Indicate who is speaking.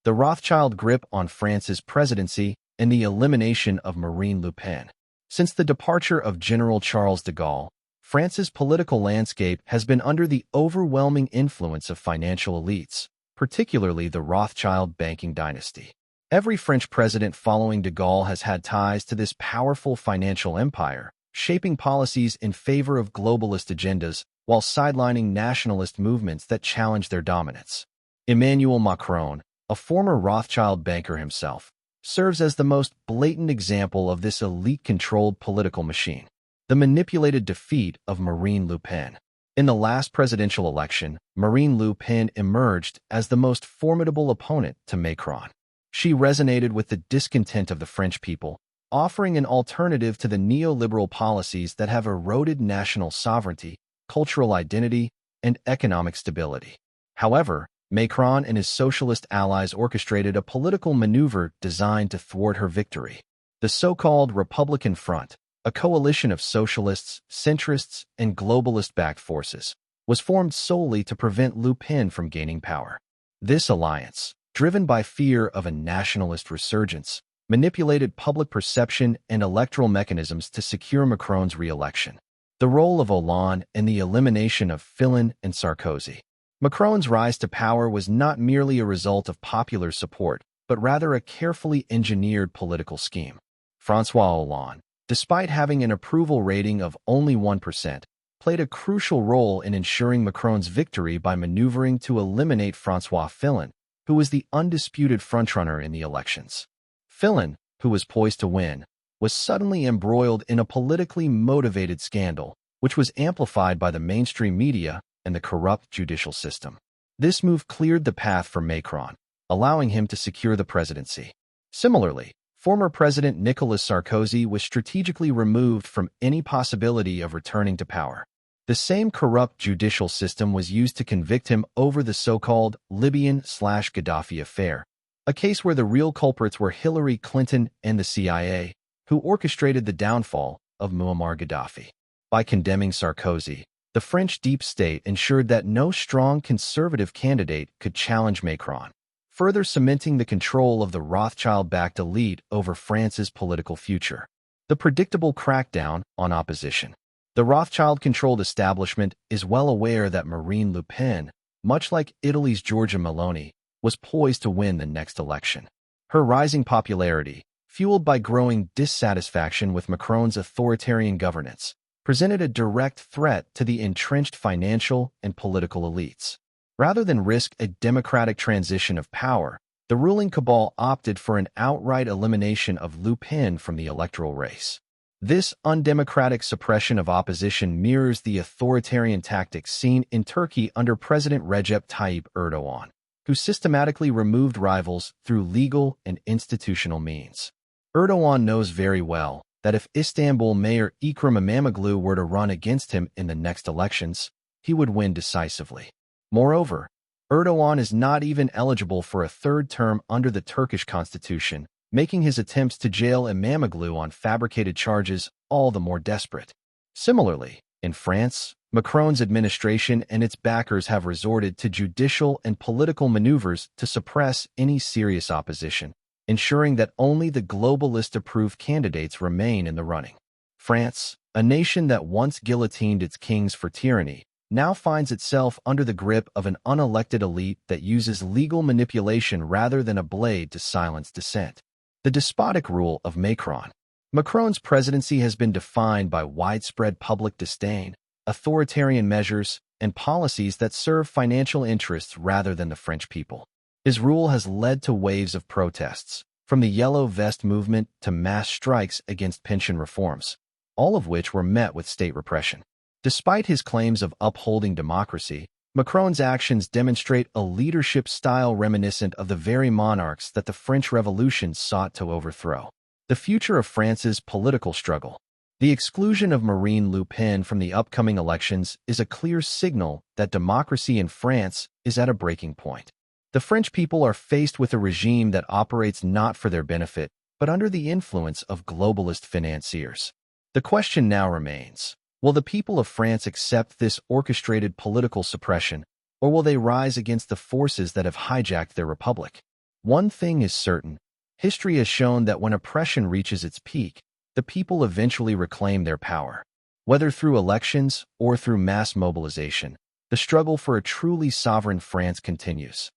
Speaker 1: the Rothschild grip on France's presidency, and the elimination of Marine Le Pen. Since the departure of General Charles de Gaulle, France's political landscape has been under the overwhelming influence of financial elites, particularly the Rothschild banking dynasty. Every French president following de Gaulle has had ties to this powerful financial empire, shaping policies in favor of globalist agendas while sidelining nationalist movements that challenge their dominance. Emmanuel Macron, a former Rothschild banker himself, serves as the most blatant example of this elite-controlled political machine. The manipulated defeat of Marine Le Pen. In the last presidential election, Marine Le Pen emerged as the most formidable opponent to Macron. She resonated with the discontent of the French people, offering an alternative to the neoliberal policies that have eroded national sovereignty, cultural identity, and economic stability. However, Macron and his socialist allies orchestrated a political maneuver designed to thwart her victory. The so-called Republican Front, a coalition of socialists, centrists, and globalist-backed forces, was formed solely to prevent Le Pen from gaining power. This alliance, driven by fear of a nationalist resurgence, manipulated public perception and electoral mechanisms to secure Macron's re-election. The role of Hollande in the elimination of Fillon and Sarkozy. Macron's rise to power was not merely a result of popular support, but rather a carefully engineered political scheme. François Hollande, despite having an approval rating of only 1%, played a crucial role in ensuring Macron's victory by maneuvering to eliminate François Fillon, who was the undisputed frontrunner in the elections. Fillon, who was poised to win, was suddenly embroiled in a politically motivated scandal, which was amplified by the mainstream media and the corrupt judicial system. This move cleared the path for Macron, allowing him to secure the presidency. Similarly, former President Nicolas Sarkozy was strategically removed from any possibility of returning to power. The same corrupt judicial system was used to convict him over the so-called Libyan/Gaddafi affair, a case where the real culprits were Hillary Clinton and the CIA, who orchestrated the downfall of Muammar Gaddafi. By condemning Sarkozy, the French deep state ensured that no strong conservative candidate could challenge Macron, further cementing the control of the Rothschild-backed elite over France's political future. The predictable crackdown on opposition. The Rothschild-controlled establishment is well aware that Marine Le Pen, much like Italy's Giorgia Meloni, was poised to win the next election. Her rising popularity, fueled by growing dissatisfaction with Macron's authoritarian governance, presented a direct threat to the entrenched financial and political elites. Rather than risk a democratic transition of power, the ruling cabal opted for an outright elimination of Le Pen from the electoral race. This undemocratic suppression of opposition mirrors the authoritarian tactics seen in Turkey under President Recep Tayyip Erdogan, who systematically removed rivals through legal and institutional means. Erdogan knows very well that if Istanbul Mayor Ekrem İmamoğlu were to run against him in the next elections, he would win decisively. Moreover, Erdogan is not even eligible for a third term under the Turkish constitution, making his attempts to jail İmamoğlu on fabricated charges all the more desperate. Similarly, in France, Macron's administration and its backers have resorted to judicial and political maneuvers to suppress any serious opposition, ensuring that only the globalist-approved candidates remain in the running. France, a nation that once guillotined its kings for tyranny, now finds itself under the grip of an unelected elite that uses legal manipulation rather than a blade to silence dissent. The despotic rule of Macron. Macron's presidency has been defined by widespread public disdain, authoritarian measures, and policies that serve financial interests rather than the French people. His rule has led to waves of protests, from the Yellow Vest movement to mass strikes against pension reforms, all of which were met with state repression. Despite his claims of upholding democracy, Macron's actions demonstrate a leadership style reminiscent of the very monarchs that the French Revolution sought to overthrow. The future of France's political struggle. The exclusion of Marine Le Pen from the upcoming elections is a clear signal that democracy in France is at a breaking point. The French people are faced with a regime that operates not for their benefit, but under the influence of globalist financiers. The question now remains, will the people of France accept this orchestrated political suppression, or will they rise against the forces that have hijacked their republic? One thing is certain. History has shown that when oppression reaches its peak, the people eventually reclaim their power. Whether through elections or through mass mobilization, the struggle for a truly sovereign France continues.